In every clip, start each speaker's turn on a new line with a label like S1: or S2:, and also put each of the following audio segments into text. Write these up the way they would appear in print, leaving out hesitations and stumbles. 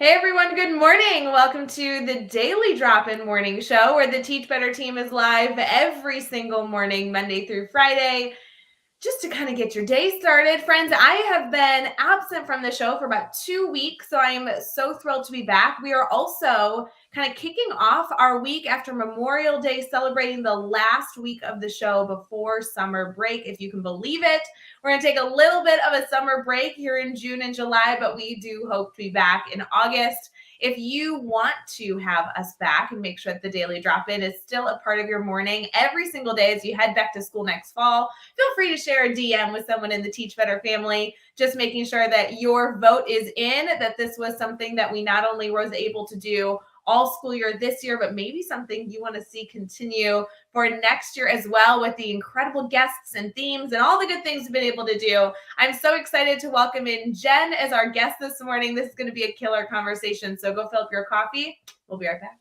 S1: Hey everyone, good morning. Welcome to the Daily Drop-In Morning Show where the Teach Better team is live every single morning, Monday through Friday, just to kind of get your day started. Friends, I have been absent from the show for about 2 weeks, so I am so thrilled to be back. We are also kind of kicking off our week after Memorial Day, celebrating the last week of the show before summer break, if you can believe it. We're going to take a little bit of a summer break here in June and July, but we do hope to be back in August. If you want to have us back and make sure that the Daily Drop-In is still a part of your morning every single day as you head back to school next fall, feel free to share a DM with someone in the Teach Better family, just making sure that your vote is in, that this was something that we not only was able to do all school year this year, but maybe something you want to see continue for next year as well, with the incredible guests and themes and all the good things we've been able to do. I'm so excited to welcome in Jen as our guest this morning. This is going to be a killer conversation, so go fill up your coffee. We'll be right back.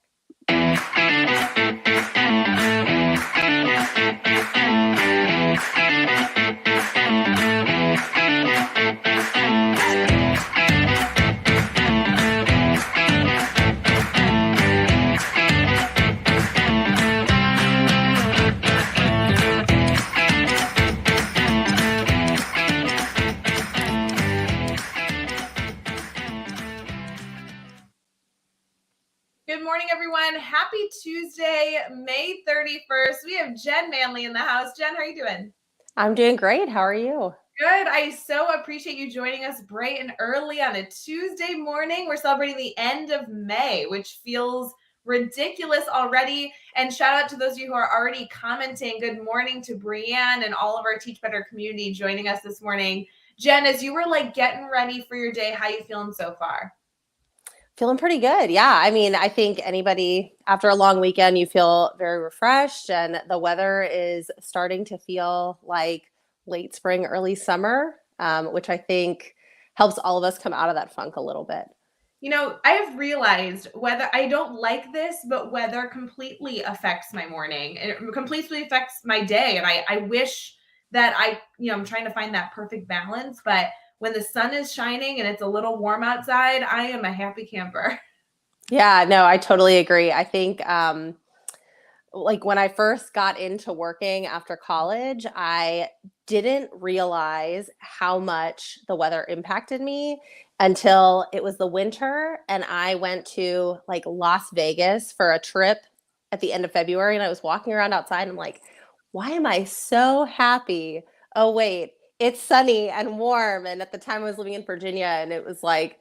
S1: Good morning, everyone. Happy Tuesday, May 31st. We have Jen Manly in the house. Jen, how are you doing?
S2: I'm doing great. How are you?
S1: Good. I so appreciate you joining us bright and early on a Tuesday morning. We're celebrating the end of May, which feels ridiculous already. And shout out to those of you who are already commenting. Good morning to Brianne and all of our Teach Better community joining us this morning. Jen, as you were getting ready for your day, how you feeling so far?
S2: Feeling pretty good. Yeah. I mean, I think anybody after a long weekend, you feel very refreshed, and the weather is starting to feel like late spring, early summer, which I think helps all of us come out of that funk a little bit.
S1: You know, I have realized whether I don't like this, but weather completely affects my morning. It completely affects my day. And I wish that I'm trying to find that perfect balance. But when the sun is shining and it's a little warm outside, I am a happy camper.
S2: Yeah, no, I totally agree. I think like when I first got into working after college, I didn't realize how much the weather impacted me until it was the winter and I went to like Las Vegas for a trip at the end of February, and I was walking around outside and I'm like, why am I so happy? Oh wait, it's sunny and warm. And at the time I was living in Virginia, and it was like,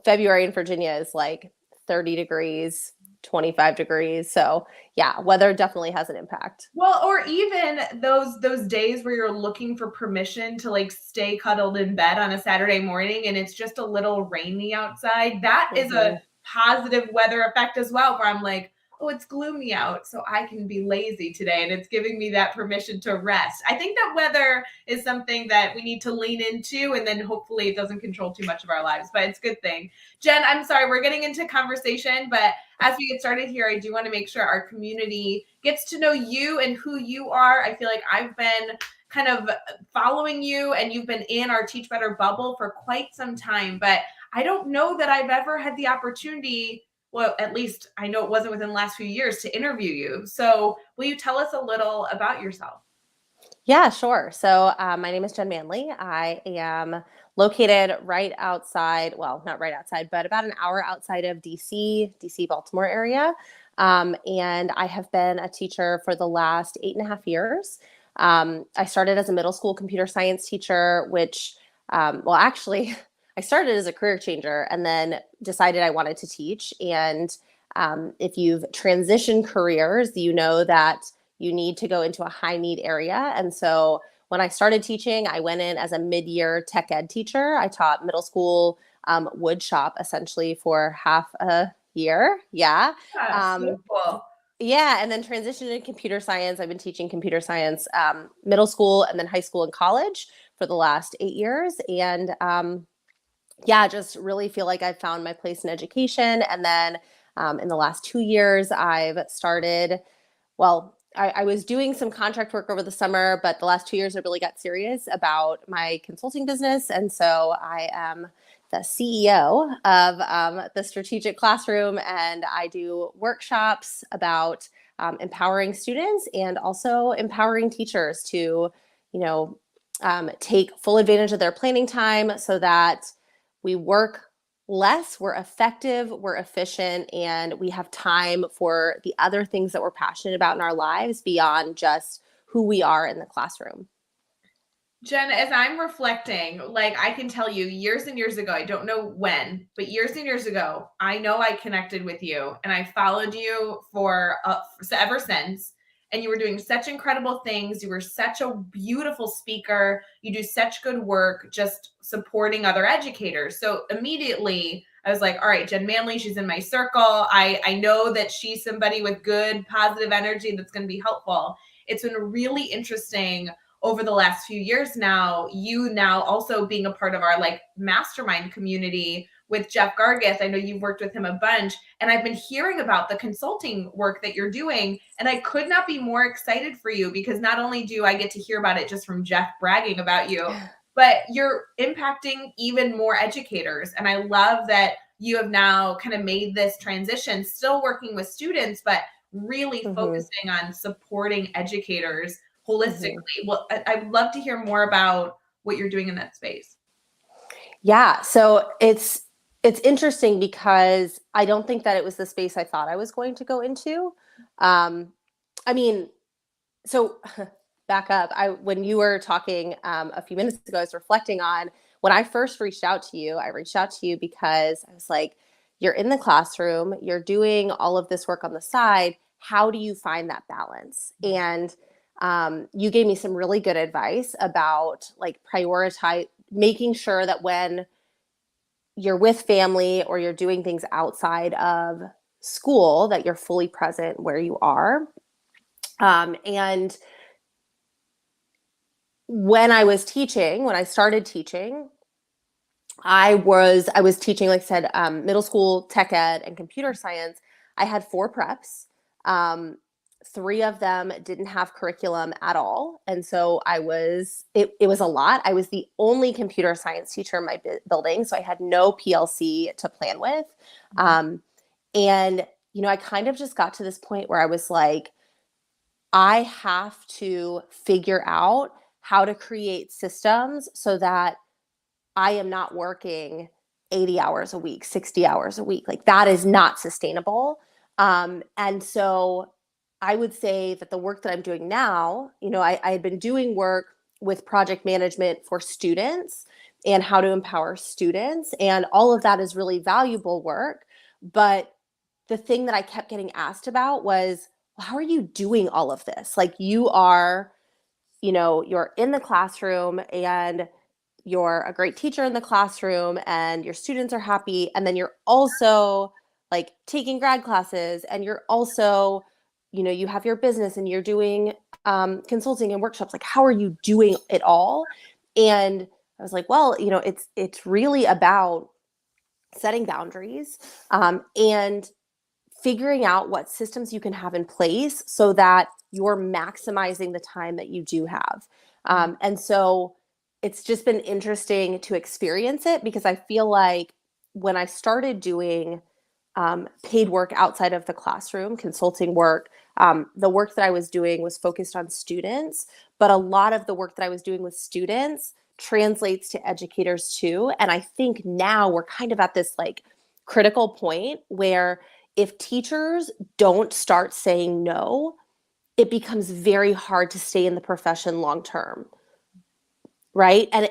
S2: February in Virginia is like 30 degrees, 25 degrees. So yeah, weather definitely has an impact.
S1: Well, or even those days where you're looking for permission to stay cuddled in bed on a Saturday morning and it's just a little rainy outside. That is a
S2: Mm-hmm.
S1: positive weather effect as well, where I'm like, oh, it's gloomy out, so I can be lazy today. And it's giving me that permission to rest. I think that weather is something that we need to lean into, and then hopefully it doesn't control too much of our lives, but it's a good thing. Jen, I'm sorry, we're getting into conversation, but as we get started here, I do want to make sure our community gets to know you and who you are. I feel like I've been kind of following you and you've been in our Teach Better bubble for quite some time, but I don't know that I've ever had the opportunity, well, at least I know it wasn't within the last few years, to interview you. So will you tell us a little about yourself?
S2: Yeah, sure. So my name is Jen Manly. I am located right outside, well, not right outside, but about an hour outside of DC, Baltimore area. And I have been a teacher for the last 8.5 years. I started as a middle school computer science teacher, which, well, actually, I started as a career changer and then decided I wanted to teach. And if you've transitioned careers, you know that you need to go into a high need area. And so when I started teaching, I went in as a mid-year tech ed teacher. I taught middle school wood shop essentially for half a year. Yeah.
S1: Yeah, so
S2: Um,
S1: cool.
S2: yeah. And then transitioned into computer science. I've been teaching computer science middle school and then high school and college for the last 8 years. And yeah, just really feel like I've found my place in education. And then in the last 2 years, I've started, well, I was doing some contract work over the summer, but the last 2 years I really got serious about my consulting business. And so I am the CEO of the Strategic Classroom, and I do workshops about empowering students and also empowering teachers to, take full advantage of their planning time so that we work less, we're effective, we're efficient, and we have time for the other things that we're passionate about in our lives beyond just who we are in the classroom.
S1: Jen, as I'm reflecting, like I can tell you years and years ago, I don't know when, but years and years ago, I know I connected with you and I followed you for ever since. And you were doing such incredible things. You were such a beautiful speaker. You do such good work just supporting other educators. So immediately I was like, all right, Jen Manly, she's in my circle. I know that she's somebody with good, positive energy that's going to be helpful. It's been really interesting over the last few years now, you now also being a part of our like mastermind community with Jeff Gargith. I know you've worked with him a bunch, and I've been hearing about the consulting work that you're doing, and I could not be more excited for you because not only do I get to hear about it just from Jeff bragging about you, but you're impacting even more educators. And I love that you have now kind of made this transition, still working with students, but really focusing on supporting educators holistically. Well, I'd love to hear more about what you're doing in that space.
S2: Yeah, so it's interesting because I don't think that it was the space I thought I was going to go into. I mean, so back up. When you were talking a few minutes ago, I was reflecting on when I first reached out to you. I reached out to you because I was like, you're in the classroom, you're doing all of this work on the side. How do you find that balance? And you gave me some really good advice about like prioritize, making sure that when you're with family or you're doing things outside of school, that you're fully present where you are. And when I was teaching, when I started teaching, I was teaching, like I said, middle school tech ed and computer science. I had 4 preps. 3 of them didn't have curriculum at all. And so it was a lot. I was the only computer science teacher in my building. So I had no PLC to plan with. And, I kind of just got to this point where I was like, I have to figure out how to create systems so that I am not working 80 hours a week, 60 hours a week. Like that is not sustainable. And so I would say that the work that I'm doing now, I had been doing work with project management for students and how to empower students. And all of that is really valuable work. But the thing that I kept getting asked about was, well, how are you doing all of this? Like you're in the classroom and you're a great teacher in the classroom and your students are happy. And then you're also like taking grad classes and you're also, you have your business and you're doing consulting and workshops. Like, how are you doing it all? And I was like, well, it's really about setting boundaries and figuring out what systems you can have in place so that you're maximizing the time that you do have. And so it's just been interesting to experience it because I feel like when I started doing paid work outside of the classroom, consulting work, the work that I was doing was focused on students, but a lot of the work that I was doing with students translates to educators too. And I think now we're kind of at this like critical point where if teachers don't start saying no, it becomes very hard to stay in the profession long term. Right? And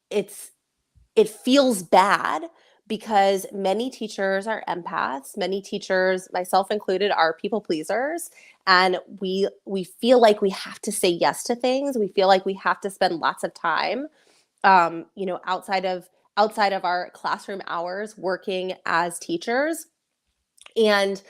S2: it feels bad because many teachers are empaths, many teachers, myself included, are people pleasers, and we feel like we have to say yes to things. We feel like we have to spend lots of time outside of our classroom hours working as teachers. And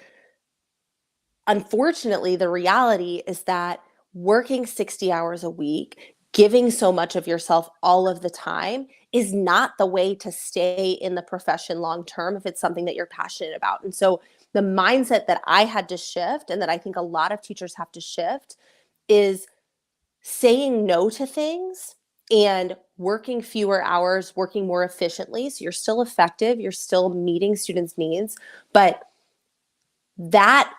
S2: unfortunately, the reality is that working 60 hours a week, giving so much of yourself all of the time is not the way to stay in the profession long term if it's something that you're passionate about. And so the mindset that I had to shift, and that I think a lot of teachers have to shift, is saying no to things and working fewer hours, working more efficiently. So you're still effective, you're still meeting students' needs, but that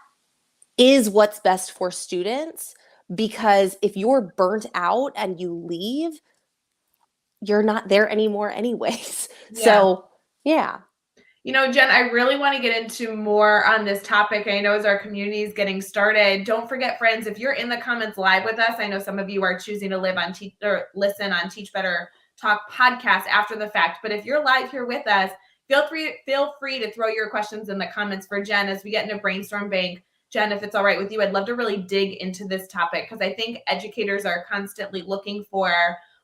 S2: is what's best for students, because if you're burnt out and you leave, you're not there anymore anyways.
S1: Yeah.
S2: So, yeah.
S1: Jen, I really want to get into more on this topic. I know as our community is getting started, don't forget, friends, if you're in the comments live with us, I know some of you are choosing to live on or listen on Teach Better Talk podcast after the fact. But if you're live here with us, feel free to throw your questions in the comments for Jen as we get into Brainstorm Bank. Jen, if it's all right with you, I'd love to really dig into this topic because I think educators are constantly looking for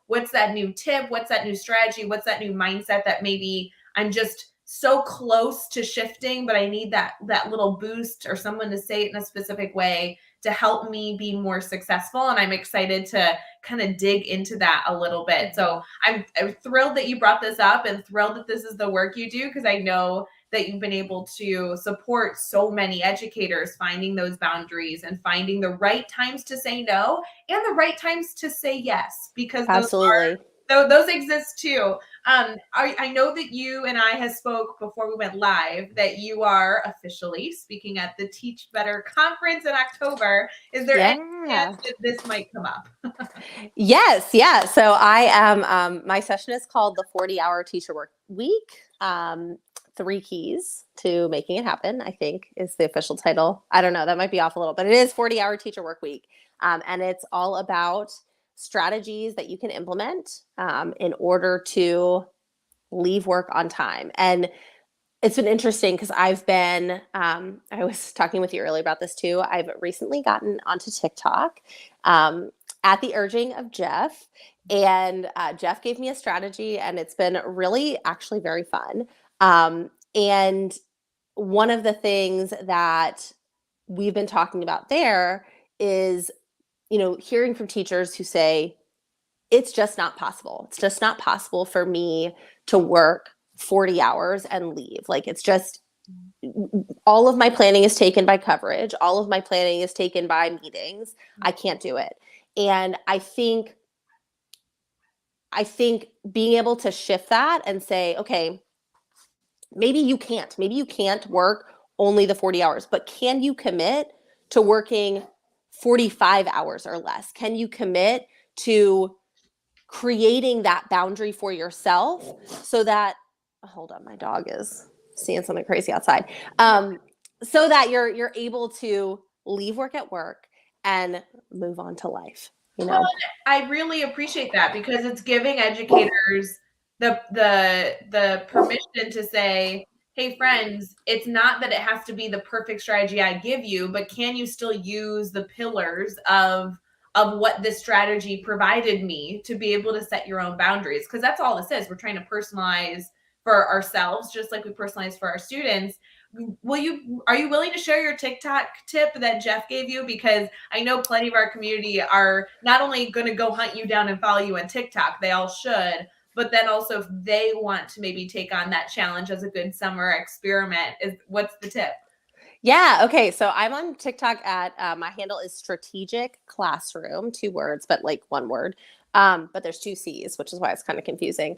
S1: what's that new tip, what's that new strategy, what's that new mindset that maybe I'm just so close to shifting, but I need that little boost or someone to say it in a specific way to help me be more successful. And I'm excited to kind of dig into that a little bit. So I'm thrilled that you brought this up and thrilled that this is the work you do, because I know that you've been able to support so many educators finding those boundaries and finding the right times to say no and the right times to say yes, because
S2: Absolutely.
S1: those exist too. I know that you and I have spoke before we went live that you are officially speaking at the Teach Better conference in October. Is there any chance that this might come up?
S2: Yes, yeah. So I am, my session is called the 40-hour teacher work week. 3 keys to making it happen, I think, is the official title. I don't know, that might be off a little, but it is 40-hour teacher work week. And it's all about strategies that you can implement in order to leave work on time. And it's been interesting because I've been, I was talking with you earlier about this too. I've recently gotten onto TikTok at the urging of Jeff. And Jeff gave me a strategy, and it's been really actually very fun. And one of the things that we've been talking about there is, hearing from teachers who say, it's just not possible. It's just not possible for me to work 40 hours and leave. Like, it's just, all of my planning is taken by coverage. All of my planning is taken by meetings. I can't do it. And I think being able to shift that and say, okay, maybe you can't work only the 40 hours, but can you commit to working 45 hours or less? Can you commit to creating that boundary for yourself so that, hold on, my dog is seeing something crazy outside. So that you're able to leave work at work and move on to life,
S1: Well, I really appreciate that because it's giving educators the permission to say, hey friends, it's not that it has to be the perfect strategy I give you, but can you still use the pillars of what this strategy provided me to be able to set your own boundaries? Because that's all this is. We're trying to personalize for ourselves, just like we personalize for our students. Are you willing to share your TikTok tip that Jeff gave you? Because I know plenty of our community are not only going to go hunt you down and follow you on TikTok, they all should, but then also if they want to maybe take on that challenge as a good summer experiment, what's the tip?
S2: Yeah. Okay. So I'm on TikTok at my handle is strategic classroom, 2 words, but like 1 word. But there's 2 C's, which is why it's kind of confusing.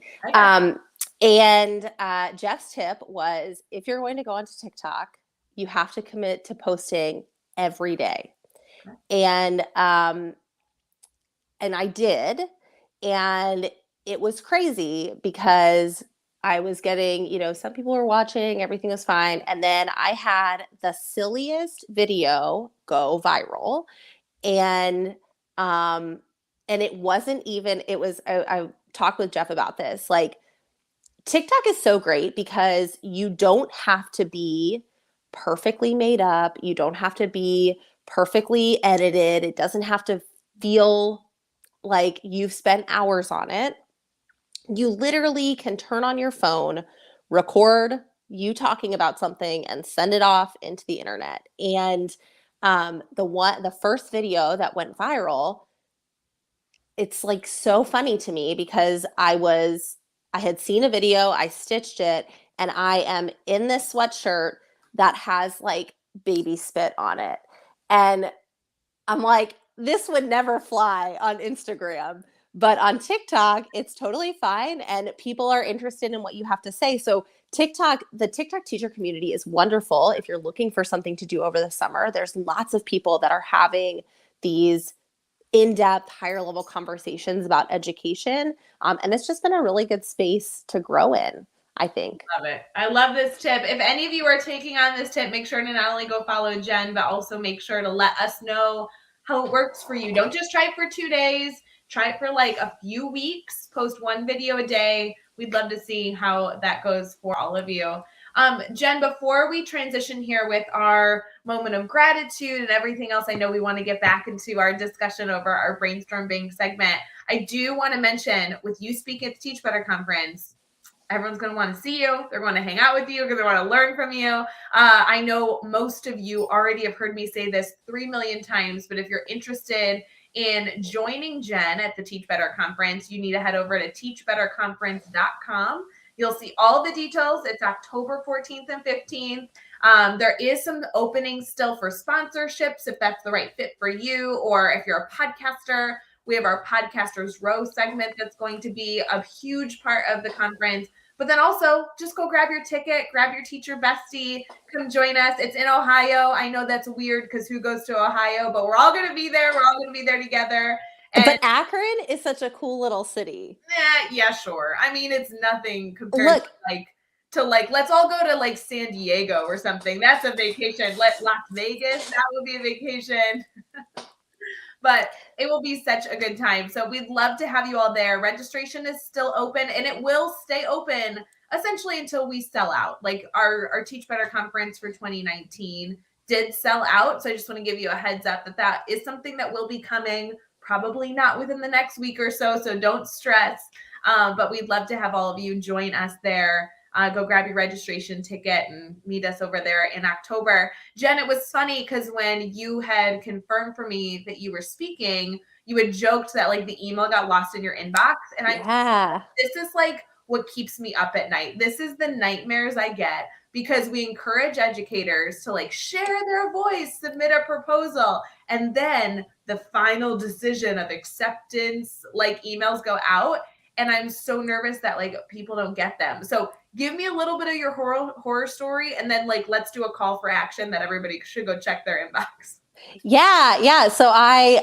S2: And Jeff's tip was, if you're going to go onto TikTok, you have to commit to posting every day. And I did, and it was crazy because I was getting, some people were watching, everything was fine. And then I had the silliest video go viral. And it wasn't even, it was, I talked with Jeff about this. Like, TikTok is so great because you don't have to be perfectly made up. You don't have to be perfectly edited. It doesn't have to feel like you've spent hours on it. You literally can turn on your phone, record you talking about something, and send it off into the internet. And the first video that went viral, it's like so funny to me because I had seen a video, I stitched it, and I am in this sweatshirt that has like baby spit on it. And I'm like, this would never fly on Instagram. But on TikTok, it's totally fine. And people are interested in what you have to say. So the TikTok teacher community is wonderful. If you're looking for something to do over the summer, there's lots of people that are having these in-depth, higher level conversations about education. And it's just been a really good space to grow in, I think.
S1: Love it. I love this tip. If any of you are taking on this tip, make sure to not only go follow Jen, but also make sure to let us know how it works for you. Don't just try it for 2 days. Try it for like a few weeks. Post one video a day. We'd love to see how that goes for all of you. Jen, before we transition here with our moment of gratitude and everything else, I know we want to get back into our discussion over our brainstorm bank segment. I do want to mention, with you speaking at the Teach Better conference, everyone's going to want to see you. They're going to hang out with you because they want to learn from you. I know most of you already have heard me say this 3 million times, but if you're interested in joining Jen at the Teach Better conference, you need to head over to teachbetterconference.com. You'll see all the details. It's October 14th and 15th. There is some openings still for sponsorships if that's the right fit for you, or if you're a podcaster. We have our Podcasters Row segment that's going to be a huge part of the conference. But then also just go grab your ticket, grab your teacher bestie, come join us. It's in Ohio. I know that's weird because who goes to Ohio, but we're all going to be there. We're all going to be there together. And
S2: but Akron is such a cool little city.
S1: yeah, sure. I mean, it's nothing compared to let's all go to like San Diego or something. That's a vacation. Las Vegas, that would be a vacation. But it will be such a good time. So we'd love to have you all there. Registration is still open, and it will stay open essentially until we sell out. Like our Teach Better conference for 2019 did sell out. So I just want to give you a heads up that is something that will be coming, probably not within the next week or so. So don't stress. But we'd love to have all of you join us there. Go grab your registration ticket and meet us over there in October. Jen, it was funny because when you had confirmed for me that you were speaking, you had joked that like the email got lost in your inbox. And this is like what keeps me up at night. This is the nightmares I get because we encourage educators to like share their voice, submit a proposal, and then the final decision of acceptance, like emails go out. And I'm so nervous that like people don't get them. So give me a little bit of your horror story, and then like let's do a call for action that everybody should go check their inbox.
S2: Yeah. So I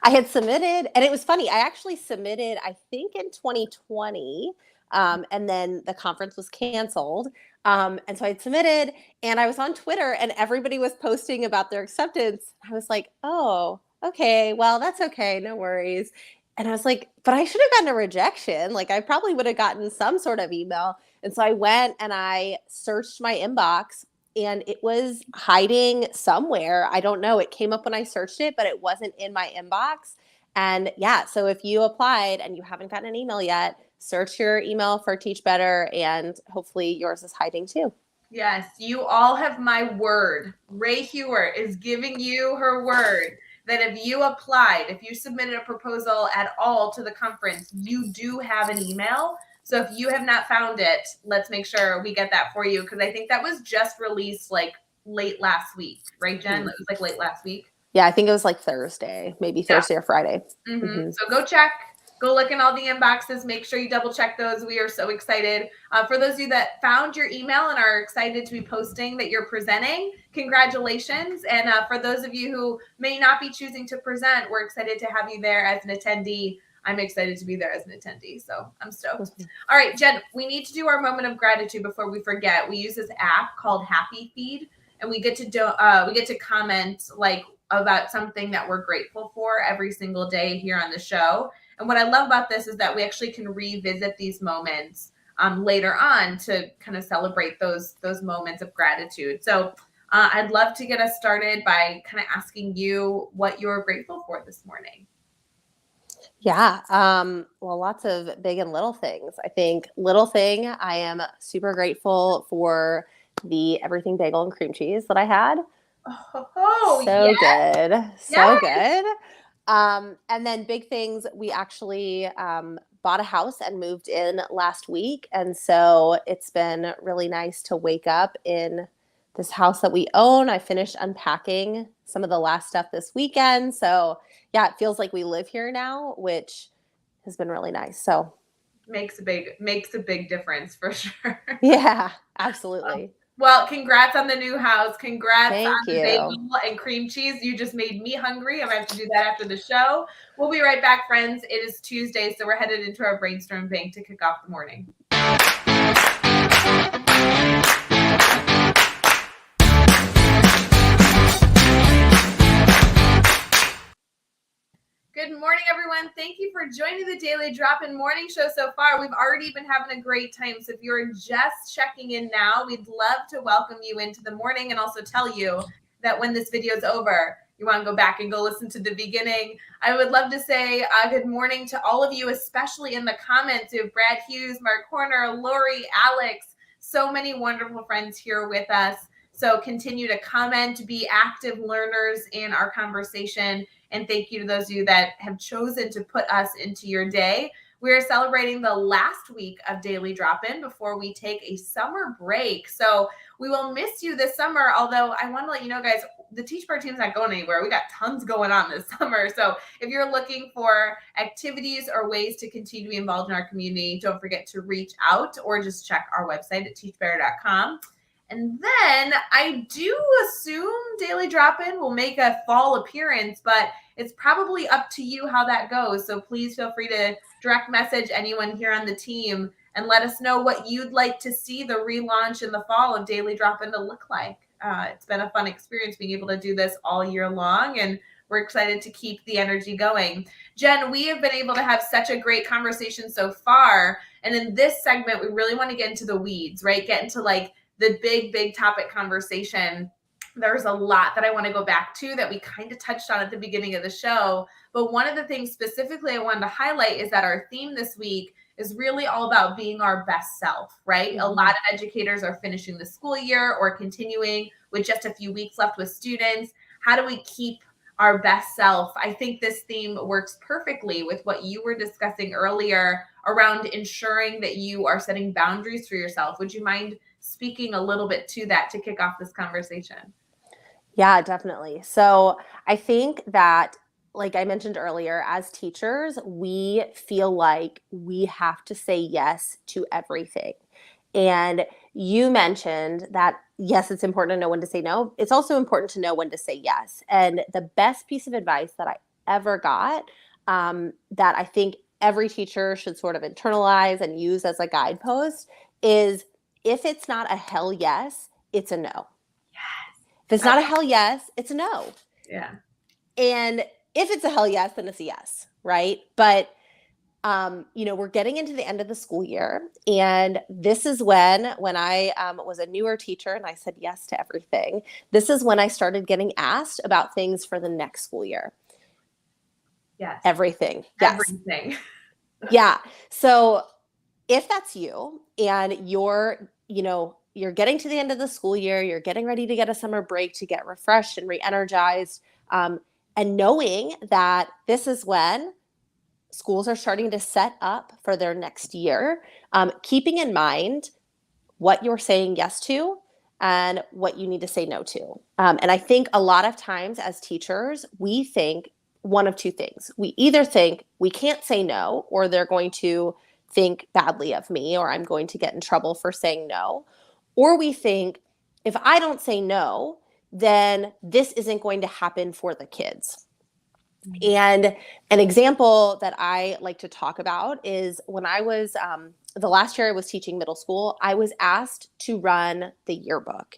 S2: I had submitted, and it was funny. I actually submitted, I think, in 2020, and then the conference was canceled. And so I had submitted, and I was on Twitter, and everybody was posting about their acceptance. I was like, oh, okay, well, that's okay, no worries. And I was like, but I should have gotten a rejection. Like, I probably would have gotten some sort of email. And so I went and I searched my inbox, and it was hiding somewhere. I don't know. It came up when I searched it, but it wasn't in my inbox. And yeah, so if you applied and you haven't gotten an email yet, search your email for Teach Better, and hopefully yours is hiding too.
S1: Yes, you all have my word. Rae Hughart is giving you her word that if you applied, if you submitted a proposal at all to the conference, you do have an email. So if you have not found it, let's make sure we get that for you, because I think that was just released like late last week, right, Jen? It was like late last week.
S2: Yeah, I think it was like Thursday, maybe Thursday or Friday.
S1: Mm-hmm. So go check. Go look in all the inboxes. Make sure you double check those. We are so excited. For those of you that found your email and are excited to be posting that you're presenting, congratulations. And for those of you who may not be choosing to present, we're excited to have you there as an attendee. I'm excited to be there as an attendee, so I'm stoked. All right, Jen, we need to do our moment of gratitude before we forget. We use this app called Happy Feed, and we get to comment like about something that we're grateful for every single day here on the show. And what I love about this is that we actually can revisit these moments later on to kind of celebrate those moments of gratitude. So I'd love to get us started by kind of asking you what you're grateful for this morning.
S2: Yeah. Well, lots of big and little things. I think little thing, I am super grateful for the everything bagel and cream cheese that I had.
S1: Oh,
S2: so
S1: yes.
S2: good. So good. And then big things, we actually bought a house and moved in last week. And so it's been really nice to wake up in this house that we own. I finished unpacking some of the last stuff this weekend. So yeah, it feels like we live here now, which has been really nice. So
S1: makes a big difference for sure.
S2: yeah, absolutely.
S1: Well, congrats on the new house. Congrats
S2: Thank
S1: on the
S2: you.
S1: bagel and cream cheese. You just made me hungry. I'm going to have to do that after the show. We'll be right back, friends. It is Tuesday, so we're headed into our brainstorm bank to kick off the morning. Good morning, everyone. Thank you for joining the Daily Drop-In Morning Show so far. We've already been having a great time. So if you're just checking in now, we'd love to welcome you into the morning and also tell you that when this video is over, you want to go back and go listen to the beginning. I would love to say good morning to all of you, especially in the comments. We have Brad Hughes, Mark Horner, Lori, Alex, so many wonderful friends here with us. So continue to comment, be active learners in our conversation. And thank you to those of you that have chosen to put us into your day. We are celebrating the last week of Daily Drop-In before we take a summer break. So we will miss you this summer, although I want to let you know, guys, the Teach Bar team's not going anywhere. We got tons going on this summer. So if you're looking for activities or ways to continue to be involved in our community, don't forget to reach out or just check our website at teachbetter.com. And then I do assume Daily Drop-In will make a fall appearance, but it's probably up to you how that goes. So please feel free to direct message anyone here on the team and let us know what you'd like to see the relaunch in the fall of Daily Drop-In to look like. It's been a fun experience being able to do this all year long, and we're excited to keep the energy going. Jen, we have been able to have such a great conversation so far. And in this segment, we really want to get into the weeds, right? Get into like the big topic conversation. There's a lot that I want to go back to that we kind of touched on at the beginning of the show. But one of the things specifically I wanted to highlight is that our theme this week is really all about being our best self, right? Mm-hmm. A lot of educators are finishing the school year or continuing with just a few weeks left with students. How do we keep our best self? I think this theme works perfectly with what you were discussing earlier around ensuring that you are setting boundaries for yourself. Would you mind speaking a little bit to that to kick off this conversation?
S2: Yeah, definitely. So I think that, like I mentioned earlier, as teachers, we feel like we have to say yes to everything. And you mentioned that, yes, it's important to know when to say no. It's also important to know when to say yes. And the best piece of advice that I ever got, that I think every teacher should sort of internalize and use as a guidepost, is if it's not a hell yes, it's a no.
S1: Yes.
S2: If it's not a hell yes, it's a no.
S1: Yeah.
S2: And if it's a hell yes, then it's a yes, right? But we're getting into the end of the school year, and this is when I was a newer teacher and I said yes to everything. This is when I started getting asked about things for the next school year.
S1: Yes.
S2: Everything. Yes.
S1: Everything.
S2: Yeah. So if that's you and you're getting to the end of the school year, you're getting ready to get a summer break to get refreshed and re-energized, and knowing that this is when schools are starting to set up for their next year, keeping in mind what you're saying yes to and what you need to say no to. And I think a lot of times as teachers, we think one of two things. We either think we can't say no, or they're going to think badly of me, or I'm going to get in trouble for saying no. Or we think if I don't say no, then this isn't going to happen for the kids. And an example that I like to talk about is when I was, the last year I was teaching middle school, I was asked to run the yearbook.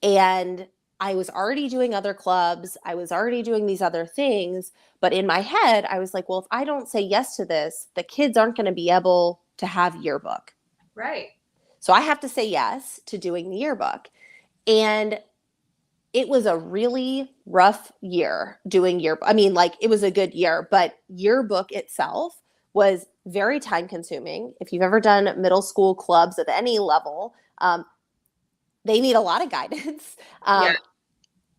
S2: And I was already doing other clubs. I was already doing these other things. But in my head, I was like, well, if I don't say yes to this, the kids aren't going to be able to have yearbook.
S1: Right.
S2: So I have to say yes to doing the yearbook. And it was a really rough year doing yearbook. I mean, like, it was a good year, but yearbook itself was very time consuming. If you've ever done middle school clubs at any level, they need a lot of guidance.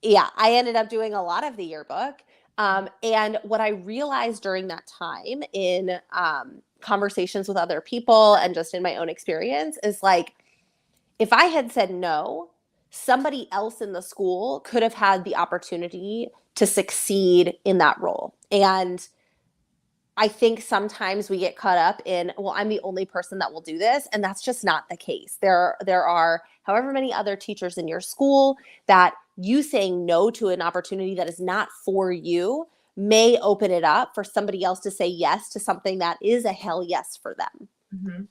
S2: Yeah, I ended up doing a lot of the yearbook. And what I realized during that time in conversations with other people and just in my own experience is, like, if I had said no, somebody else in the school could have had the opportunity to succeed in that role. And I think sometimes we get caught up in, well, I'm the only person that will do this, and that's just not the case. There are however many other teachers in your school that you saying no to an opportunity that is not for you may open it up for somebody else to say yes to something that is a hell yes for them.
S1: Mm-hmm.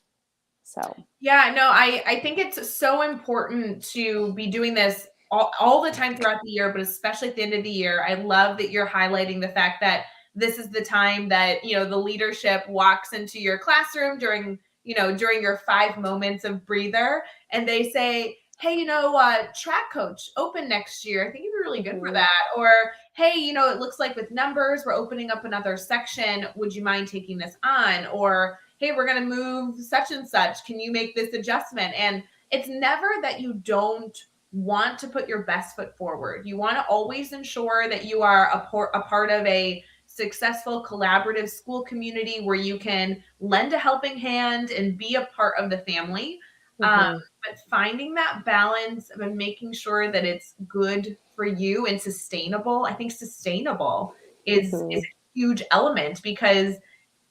S2: So,
S1: yeah, no, I think it's so important to be doing this all the time throughout the year, but especially at the end of the year. I love that you're highlighting the fact that this is the time that, the leadership walks into your classroom during your 5 moments of breather, and they say, hey, track coach open next year. I think you'd be really good for
S2: mm-hmm,
S1: that. Or, hey, it looks like with numbers, we're opening up another section. Would you mind taking this on? Or, hey, we're going to move such and such. Can you make this adjustment? And it's never that you don't want to put your best foot forward. You want to always ensure that you are a part of a successful collaborative school community where you can lend a helping hand and be a part of the family.
S2: mm-hmm,
S1: But finding that balance and making sure that it's good for you and sustainable. I think sustainable is
S2: mm-hmm.
S1: a huge element, because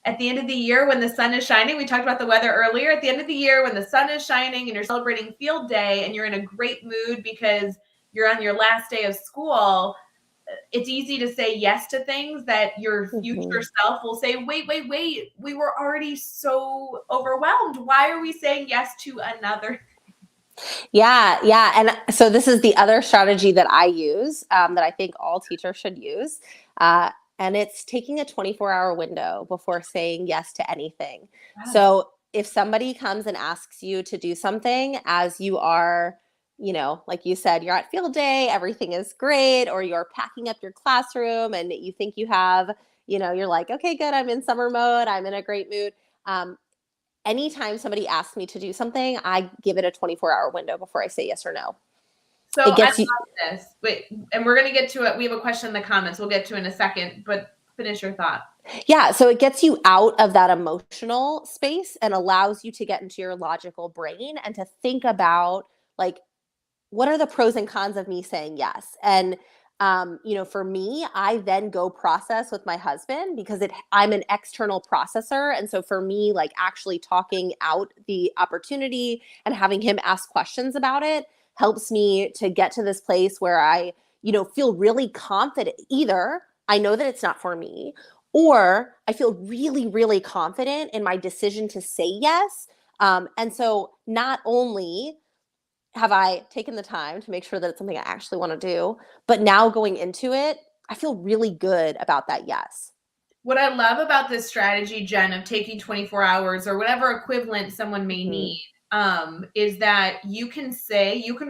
S1: at the end of the year when the sun is shining, we talked about the weather earlier, at the end of the year when the sun is shining and you're celebrating field day and you're in a great mood because you're on your last day of school, it's easy to say yes to things that your
S2: Mm-hmm.
S1: future self will say, wait, we were already so overwhelmed. Why are we saying yes to another?
S2: Yeah, yeah. And so this is the other strategy that I use, that I think all teachers should use. Uh, and it's taking a 24-hour window before saying yes to anything.
S1: Yes.
S2: So if somebody comes and asks you to do something as you are, like you said, you're at field day, everything is great, or you're packing up your classroom and you think you have, you're like, okay, good, I'm in summer mode, I'm in a great mood. Anytime somebody asks me to do something, I give it a 24-hour window before I say yes or no.
S1: So
S2: It
S1: I
S2: gets you,
S1: love this. Wait, and we're going to get to it. We have a question in the comments. We'll get to in a second, but finish your thought.
S2: yeah, so it gets you out of that emotional space and allows you to get into your logical brain and to think about, like, what are the pros and cons of me saying yes? And for me, I then go process with my husband because I'm an external processor. And so for me, like actually talking out the opportunity and having him ask questions about it helps me to get to this place where I, feel really confident. Either I know that it's not for me, or I feel really, really confident in my decision to say yes. And so not only have I taken the time to make sure that it's something I actually want to do, but now going into it, I feel really good about that yes.
S1: What I love about this strategy, Jen, of taking 24 hours or whatever equivalent someone may
S2: Mm-hmm.
S1: need, is that you can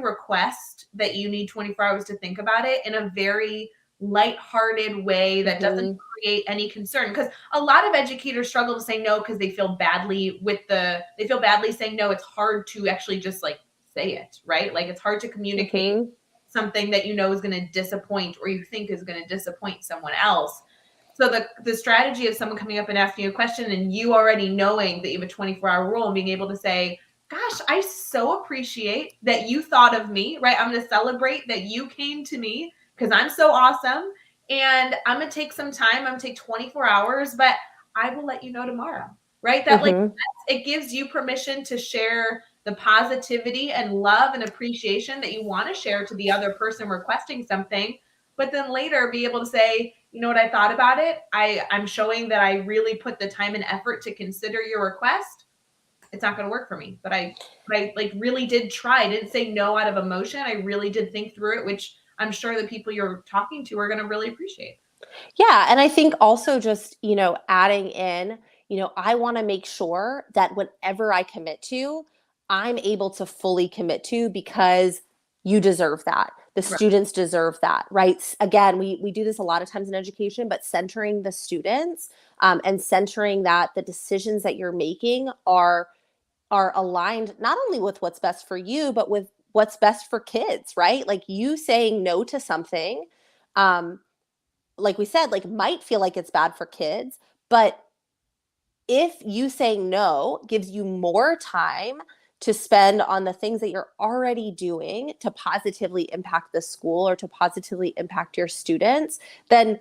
S1: request that you need 24 hours to think about it in a very lighthearted way that doesn't
S2: Mm-hmm.
S1: create any concern. Because a lot of educators struggle to say no because they feel badly saying no. It's hard to actually just like say it, right? Like it's hard to communicate
S2: Mm-hmm.
S1: something that you know is going to disappoint or you think is going to disappoint someone else. So the strategy of someone coming up and asking you a question and you already knowing that you have a 24-hour rule and being able to say, gosh, I so appreciate that you thought of me, right? I'm going to celebrate that you came to me because I'm so awesome. And I'm going to take some time. I'm going to take 24 hours, but I will let you know tomorrow, right? That like,
S2: Mm-hmm.
S1: it gives you permission to share the positivity and love and appreciation that you want to share to the other person requesting something, but then later be able to say, you know what, I thought about it. I'm showing that I really put the time and effort to consider your request. It's not going to work for me, but I like really did try. I didn't say no out of emotion. I really did think through it, which I'm sure the people you're talking to are going to really appreciate.
S2: Yeah. And I think also just, adding in, I want to make sure that whatever I commit to, I'm able to fully commit to because you deserve that. The
S1: Right.
S2: students deserve that, right? Again, we do this a lot of times in education, but centering the students, and centering that the decisions that you're making are aligned not only with what's best for you, but with what's best for kids, right? Like you saying no to something, um, like we said, like might feel like it's bad for kids, but if you saying no gives you more time to spend on the things that you're already doing to positively impact the school or to positively impact your students, then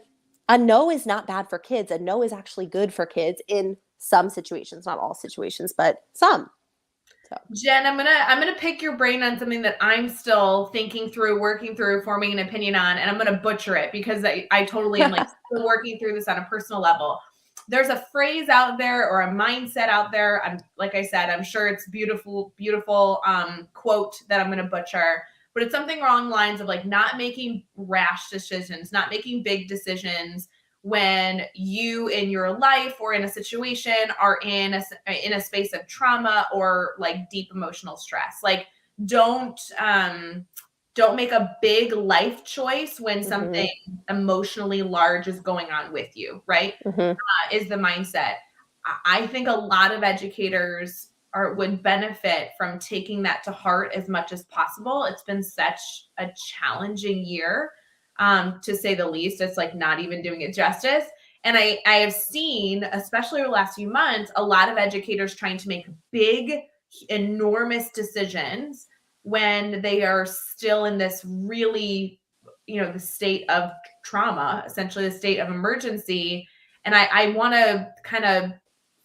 S2: a no is not bad for kids. A no is actually good for kids in some situations, not all situations, but some. So.
S1: Jen, I'm gonna pick your brain on something that I'm still thinking through, working through, forming an opinion on, and I'm gonna butcher it because I totally am like still working through this on a personal level. There's a phrase out there or a mindset out there. I'm like I said, I'm sure it's beautiful, beautiful quote that I'm gonna butcher, but it's something along the lines of like not making rash decisions, not making big decisions when you in your life or in a situation are in a space of trauma or like deep emotional stress. Like don't don't make a big life choice when something emotionally large is going on with you, right? Is the mindset. I think a lot of educators would benefit from taking that to heart as much as possible. It's been such a challenging year, to say the least. It's like not even doing it justice. And I have seen, especially over the last few months, a lot of educators trying to make big, enormous decisions when they are still in this really, the state of trauma, essentially the state of emergency. And I want to kind of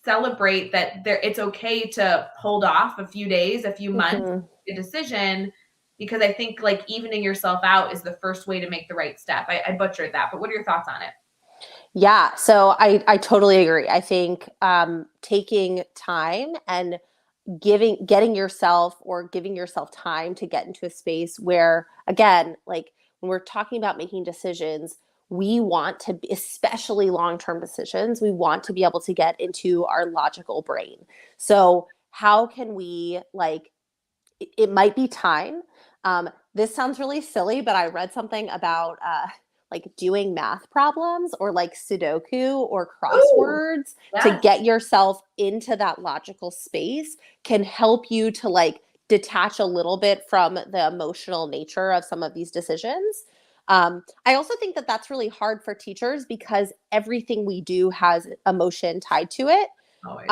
S1: celebrate that it's okay to hold off a few days, a few months, a decision, because I think like evening yourself out is the first way to make the right step. I butchered that, but what are your thoughts on it?
S2: Yeah, so I totally agree. I think taking time and giving yourself time to get into a space where, again, like when we're talking about making decisions, we want to be, especially long-term decisions, we want to be able to get into our logical brain. So how can we, like, it might be time. This sounds really silly, but I read something about like doing math problems or like Sudoku or
S1: Ooh,
S2: crosswords to
S1: yes.
S2: get yourself into that logical space can help you to like detach a little bit from the emotional nature of some of these decisions. I also think that that's really hard for teachers because everything we do has emotion tied to it.
S1: Always.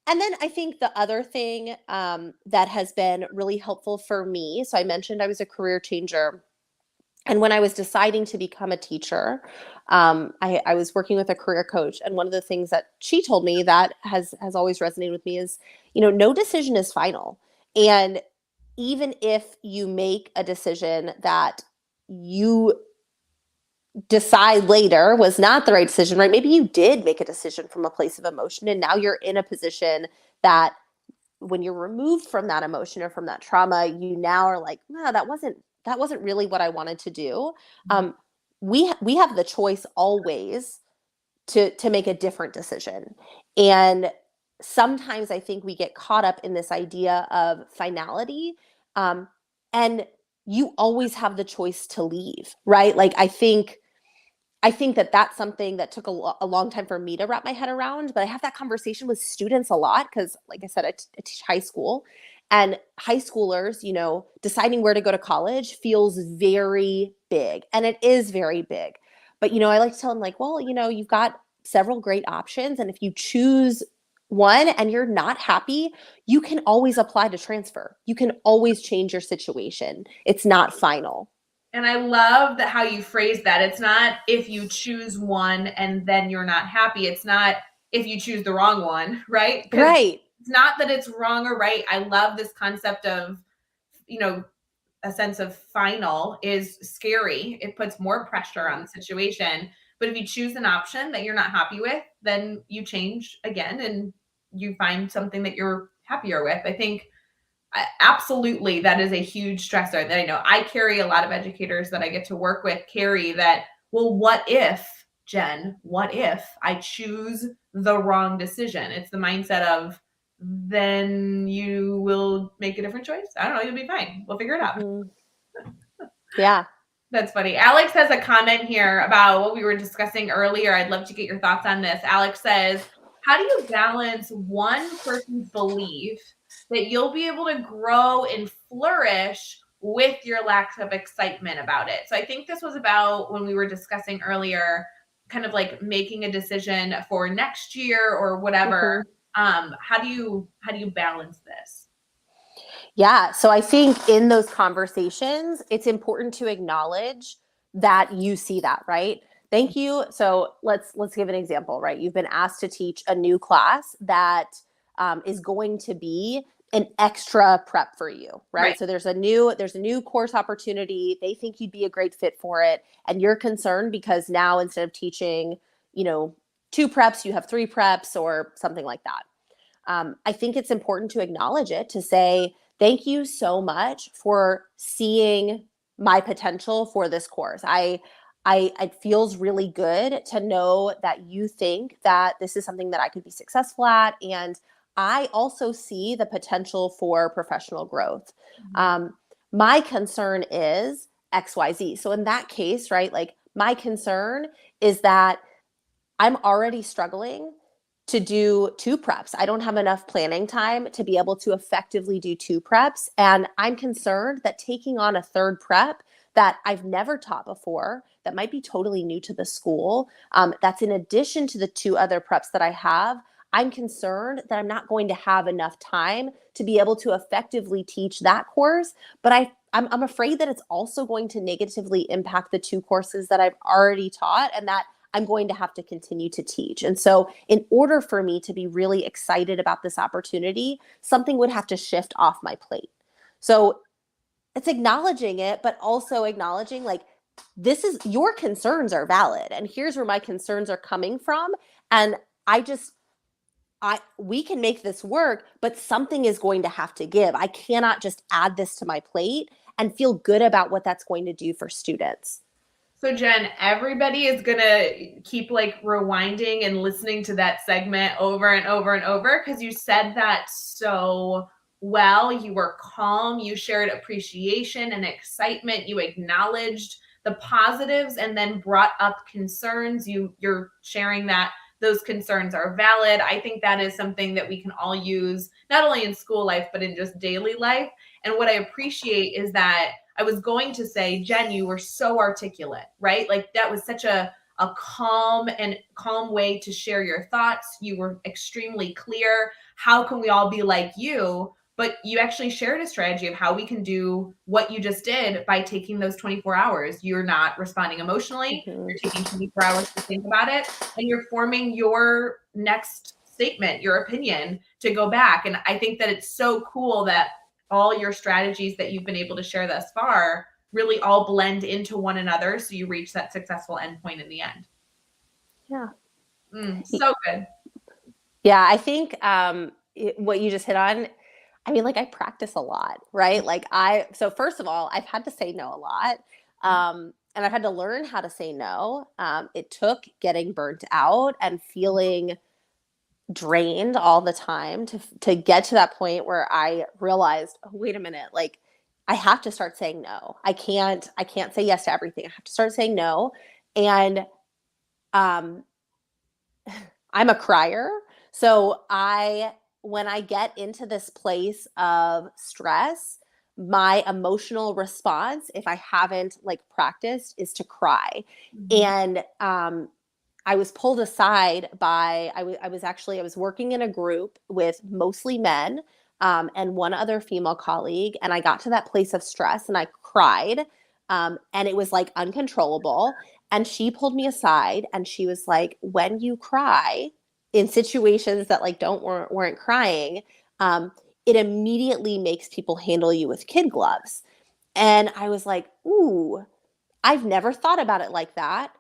S2: And then I think the other thing that has been really helpful for me, so I mentioned I was a career changer. And when I was deciding to become a teacher, I was working with a career coach. And one of the things that she told me that has always resonated with me is, no decision is final. And even if you make a decision that you decide later was not the right decision, right? Maybe you did make a decision from a place of emotion, and now you're in a position that when you're removed from that emotion or from that trauma, you now are like, no, that wasn't really what I wanted to do. Um, we have the choice always to make a different decision, and sometimes I think we get caught up in this idea of finality, and you always have the choice to leave, right? Like I think that that's something that took a long time for me to wrap my head around, but I have that conversation with students a lot because, like I said, I teach high school, and high schoolers, deciding where to go to college feels very big, and it is very big. But, I like to tell them, like, well, you've got several great options, and if you choose one and you're not happy, you can always apply to transfer. You can always change your situation. It's not final.
S1: And I love that how you phrase that. It's not if you choose one and then you're not happy. It's not if you choose the wrong one, right? Because
S2: Right.
S1: it's not that it's wrong or right. I love this concept of, a sense of final is scary. It puts more pressure on the situation. But if you choose an option that you're not happy with, then you change again and you find something that you're happier with. I think absolutely that is a huge stressor that I know I carry. A lot of educators that I get to work with carry that. Well, what if, Jen, what if I choose the wrong decision? It's the mindset of then you will make a different choice. I don't know, you'll be fine, we'll figure it out.
S2: Mhm. Yeah.
S1: That's funny. Alex has a comment here about what we were discussing earlier. I'd love to get your thoughts on this. Alex says, how do you balance one person's belief that you'll be able to grow and flourish with your lack of excitement about it? So I think this was about when we were discussing earlier, kind of like making a decision for next year or whatever.
S2: Mhm.
S1: How do you balance this?
S2: Yeah. So I think in those conversations, it's important to acknowledge that you see that, right? Thank you. So let's give an example, right? You've been asked to teach a new class that is going to be an extra prep for you, right?
S1: Right.
S2: So there's a new course opportunity. They think you'd be a great fit for it, and you're concerned because now instead of teaching, you know, 2 preps, you have 3 preps or something like that. I think it's important to acknowledge it, to say, thank you so much for seeing my potential for this course. It feels really good to know that you think that this is something that I could be successful at. And I also see the potential for professional growth.
S1: Mhm.
S2: Um, my concern is XYZ. So in that case, right, like my concern is that I'm already struggling to do 2 preps. I don't have enough planning time to be able to effectively do 2 preps. And I'm concerned that taking on a 3rd prep that I've never taught before, that might be totally new to the school, that's in addition to the 2 other preps that I have, I'm concerned that I'm not going to have enough time to be able to effectively teach that course. But I'm afraid that it's also going to negatively impact the 2 courses that I've already taught and that I'm going to have to continue to teach. And so, in order for me to be really excited about this opportunity, something would have to shift off my plate. So, it's acknowledging it, but also acknowledging like, this is your concerns are valid. And here's where my concerns are coming from. And I just, we can make this work, but something is going to have to give. I cannot just add this to my plate and feel good about what that's going to do for students.
S1: So Jen, everybody is gonna keep like rewinding and listening to that segment over and over and over because you said that so well. You were calm, you shared appreciation and excitement, you acknowledged the positives and then brought up concerns. You're sharing that those concerns are valid. I think that is something that we can all use not only in school life but in just daily life. And what I appreciate is that I was going to say, Jen, you were so articulate, right? Like that was such a calm way to share your thoughts. You were extremely clear. How can we all be like you? But you actually shared a strategy of how we can do what you just did by taking those 24 hours. You're not responding emotionally.
S2: Mhm.
S1: You're taking 24 hours to think about it, and you're forming your next statement, your opinion to go back. And I think that it's so cool that all your strategies that you've been able to share thus far really all blend into one another so you reach that successful endpoint in the end.
S2: Yeah.
S1: So good.
S2: Yeah, I think what you just hit on, I mean, like I practice a lot, right? So first of all, I've had to say no a lot. And I've had to learn how to say no. It took getting burnt out and feeling drained all the time to get to that point where I realized, oh, wait a minute, like I have to start saying no. I can't say yes to everything. I have to start saying no. And um I'm a crier. So when I get into this place of stress, my emotional response, if I haven't like practiced, is to cry.
S1: Mhm.
S2: And I was pulled aside by, I was working in a group with mostly men, and one other female colleague. And I got to that place of stress and I cried. And it was like uncontrollable. And she pulled me aside and she was like, when you cry in situations that like weren't crying, um, it immediately makes people handle you with kid gloves. And I was like, ooh, I've never thought about it like that.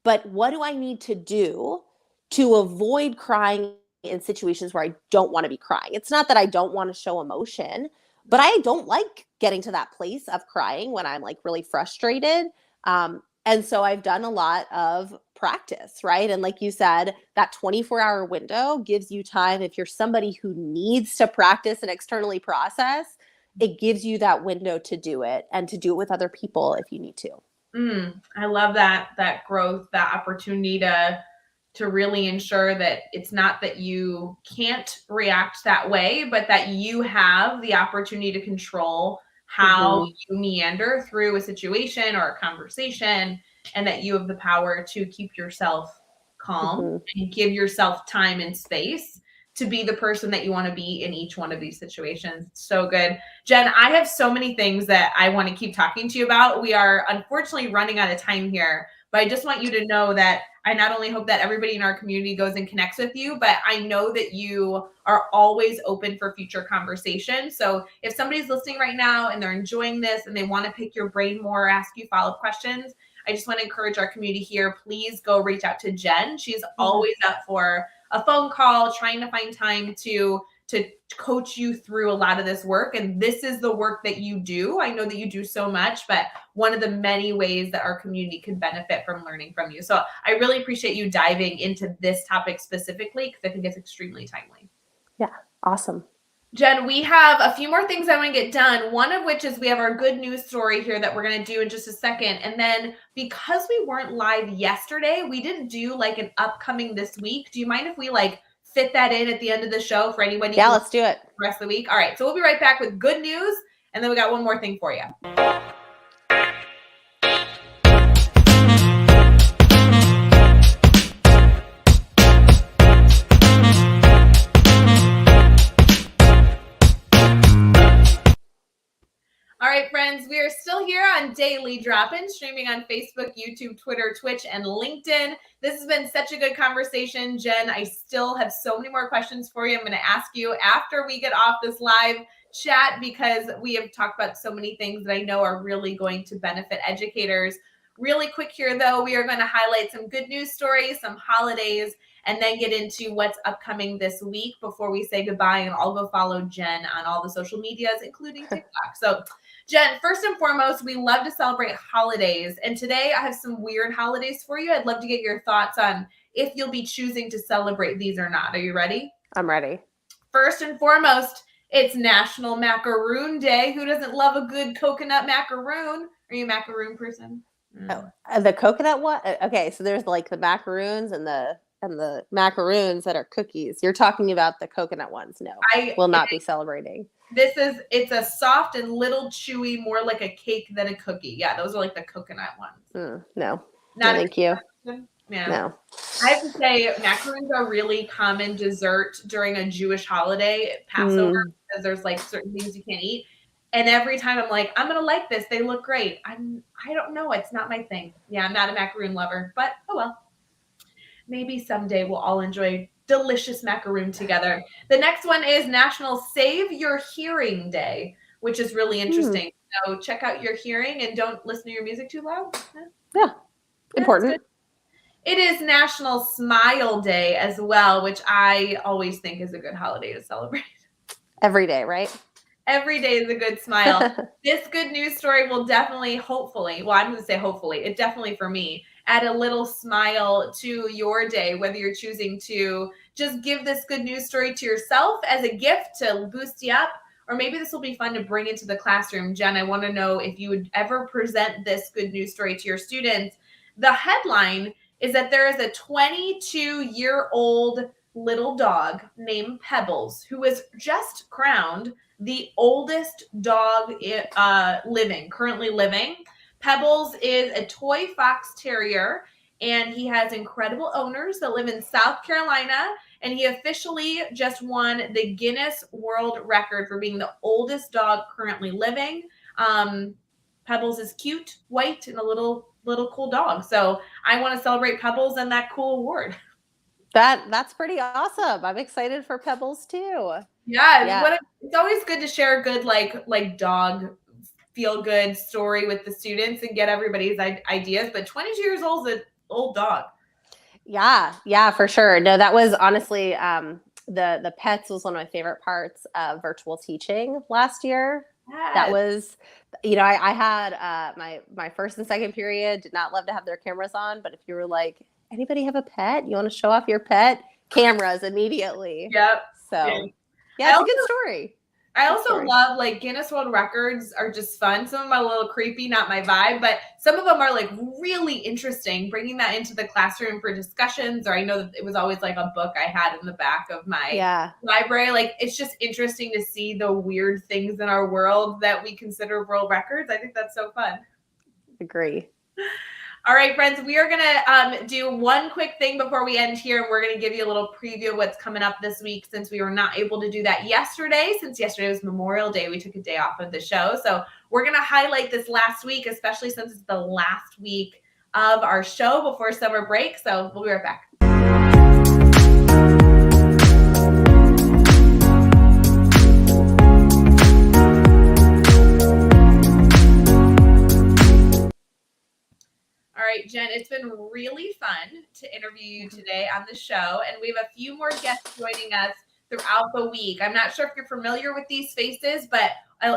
S2: But what do I need to do to avoid crying in situations where I don't want to be crying? It's not that I don't want to show emotion, but I don't like getting to that place of crying when I'm like really frustrated. And so I've done a lot of practice, right? And like you said, that 24-hour window gives you time. If you're somebody who needs to practice and externally process, it gives you that window to do it and to do it with other people if you need to.
S1: I love that growth, that opportunity to really ensure that it's not that you can't react that way, but that you have the opportunity to control how
S2: Mm-hmm.
S1: you meander through a situation or a conversation, and that you have the power to keep yourself calm
S2: Mm-hmm.
S1: and give yourself time and space to be the person that you want to be in each one of these situations. So good. Jen, I have so many things that I want to keep talking to you about. We are unfortunately running out of time here, but I just want you to know that I not only hope that everybody in our community goes and connects with you, but I know that you are always open for future conversation. So if somebody's listening right now and they're enjoying this and they want to pick your brain more, ask you follow-up questions, I just want to encourage our community here. Please go reach out to Jen. She's always up for a phone call, trying to find time to coach you through a lot of this work. And this is the work that you do. I know that you do so much, but one of the many ways that our community could benefit from learning from you. So I really appreciate you diving into this topic specifically because I think it's extremely timely.
S2: Yeah, awesome.
S1: Jen, we have a few more things I want to get done. One of which is we have our good news story here that we're going to do in just a second. And then because we weren't live yesterday, we didn't do like an upcoming this week. Do you mind if we like fit that in at the end of the show for anybody?
S2: Yeah, let's do it.
S1: The rest of the week. All right. So we'll be right back with good news. And then we got one more thing for you. All right, friends, we are still here on Daily Drop-In, streaming on Facebook, YouTube, Twitter, Twitch, and LinkedIn. This has been such a good conversation. Jen, I still have so many more questions for you. I'm going to ask you after we get off this live chat because we have talked about so many things that I know are really going to benefit educators. Really quick here, though, we are going to highlight some good news stories, some holidays, and then get into what's upcoming this week before we say goodbye. And I'll go follow Jen on all the social medias, including TikTok. So Jen, first and foremost, we love to celebrate holidays. And today I have some weird holidays for you. I'd love to get your thoughts on if you'll be choosing to celebrate these or not. Are you ready?
S2: I'm ready.
S1: First and foremost, it's National Macaroon Day. Who doesn't love a good coconut macaroon? Are you a macaroon person?
S2: Oh, the coconut one? Okay, so there's like the macaroons and the macaroons that are cookies. You're talking about the coconut ones. No, I will not be celebrating.
S1: It's a soft and little chewy, more like a cake than a cookie. Yeah, those are like the coconut ones.
S2: No, thank you.
S1: Yeah.
S2: No.
S1: I have to say, macaroons are really common dessert during a Jewish holiday, Passover, because there's like certain things you can't eat. And every time I'm like, I'm gonna like this. They look great. I don't know. It's not my thing. Yeah, I'm not a macaroon lover, but oh well. Maybe someday we'll all enjoy delicious macaroon together. The next one is National Save Your Hearing Day, which is really interesting. So check out your hearing and don't listen to your music too loud.
S2: Yeah, important.
S1: It is National Smile Day as well, which I always think is a good holiday to celebrate.
S2: Every day, right?
S1: Every day is a good smile. This good news story will definitely, hopefully, well, I'm going to say hopefully, it definitely for me, add a little smile to your day, whether you're choosing to just give this good news story to yourself as a gift to boost you up, or maybe this will be fun to bring into the classroom. Jen, I want to know if you would ever present this good news story to your students. The headline is that there is a 22-year-old little dog named Pebbles who was just crowned the oldest dog currently living. Pebbles is a toy fox terrier, and he has incredible owners that live in South Carolina, and he officially just won the Guinness World Record for being the oldest dog currently living. Pebbles is cute, white, and a little cool dog. So I want to celebrate Pebbles and that cool award.
S2: That's pretty awesome. I'm excited for Pebbles too.
S1: Yeah. It's always good to share a good like dog feel good story with the students and get everybody's ideas. But 22 years old is an old dog.
S2: Yeah, for sure. No, that was honestly the pets was one of my favorite parts of virtual teaching last year. Yes. That was, I had my first and second period did not love to have their cameras on, but if you were like, anybody have a pet? You want to show off your pet? Cameras immediately.
S1: Yep.
S2: So yeah, it's a good story.
S1: I also love like Guinness World Records are just fun. Some of them are a little creepy, not my vibe, but some of them are like really interesting. Bringing that into the classroom for discussions, or I know that it was always like a book I had in the back of my library. Like it's just interesting to see the weird things in our world that we consider world records. I think that's so fun.
S2: Agree.
S1: All right, friends, we are going to do one quick thing before we end here. And we're going to give you a little preview of what's coming up this week since we were not able to do that yesterday. Since yesterday was Memorial Day, we took a day off of the show. So we're going to highlight this last week, especially since it's the last week of our show before summer break. So we'll be right back. All right, Jen, it's been really fun to interview you today on the show, and we have a few more guests joining us throughout the week. I'm not sure if you're familiar with these faces, but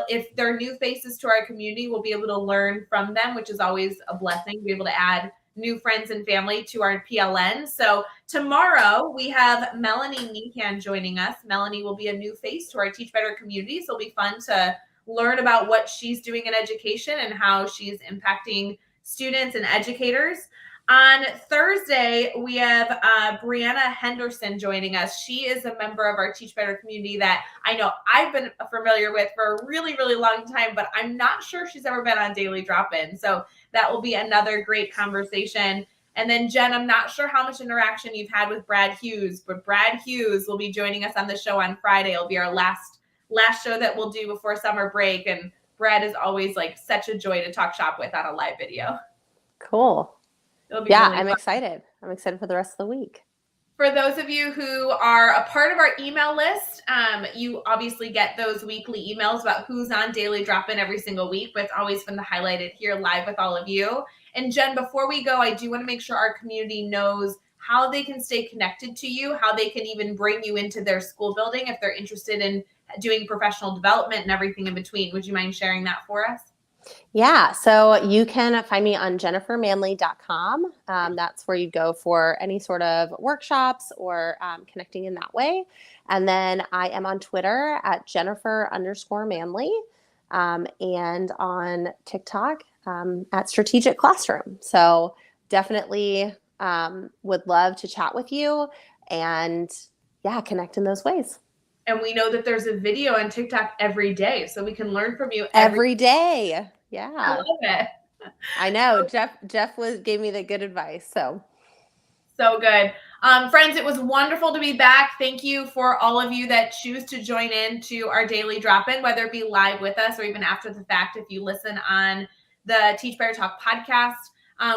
S1: if they're new faces to our community, we'll be able to learn from them, which is always a blessing, be able to add new friends and family to our PLN. So tomorrow we have Melanie Meehan joining us. Melanie will be a new face to our Teach Better community, so it'll be fun to learn about what she's doing in education and how she's impacting students and educators. On Thursday, we have Brianna Henderson joining us. She is a member of our Teach Better community that I know I've been familiar with for a really, really long time, but I'm not sure she's ever been on Daily Drop-In. So that will be another great conversation. And then, Jen, I'm not sure how much interaction you've had with Brad Hughes, but Brad Hughes will be joining us on the show on Friday. It'll be our last show that we'll do before summer break. And Brad is always like such a joy to talk shop with on a live video.
S2: Cool.
S1: It'll be
S2: Yeah,
S1: really
S2: I'm
S1: fun.
S2: excited. I'm excited for the rest of the week.
S1: For those of you who are a part of our email list, you obviously get those weekly emails about who's on Daily Drop-In every single week, but it's always fun to highlight it here live with all of you. And Jen, before we go, I do want to make sure our community knows how they can stay connected to you, how they can even bring you into their school building if they're interested in doing professional development and everything in between. Would you mind sharing that for us?
S2: Yeah, so you can find me on jennifermanly.com. That's where you go for any sort of workshops or connecting in that way. And then I am on Twitter at Jennifer_Manly and on TikTok at Strategic Classroom. So definitely would love to chat with you and connect in those ways.
S1: And we know that there's a video on TikTok every day, so we can learn from you
S2: every day. Yeah.
S1: I love it.
S2: I know. Jeff gave me the good advice. So
S1: good. Friends, it was wonderful to be back. Thank you for all of you that choose to join in to our daily drop-in, whether it be live with us or even after the fact, if you listen on the Teach Better Talk podcast.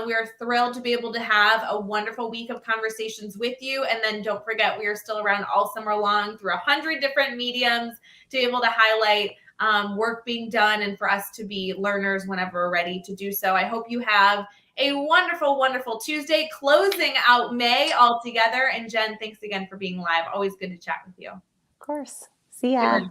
S1: We are thrilled to be able to have a wonderful week of conversations with you. And then don't forget, we are still around all summer long through 100 different mediums to be able to highlight work being done and for us to be learners whenever we're ready to do so. I hope you have a wonderful, wonderful Tuesday, closing out May all together. And Jen, thanks again for being live. Always good to chat with you.
S2: Of course. See ya.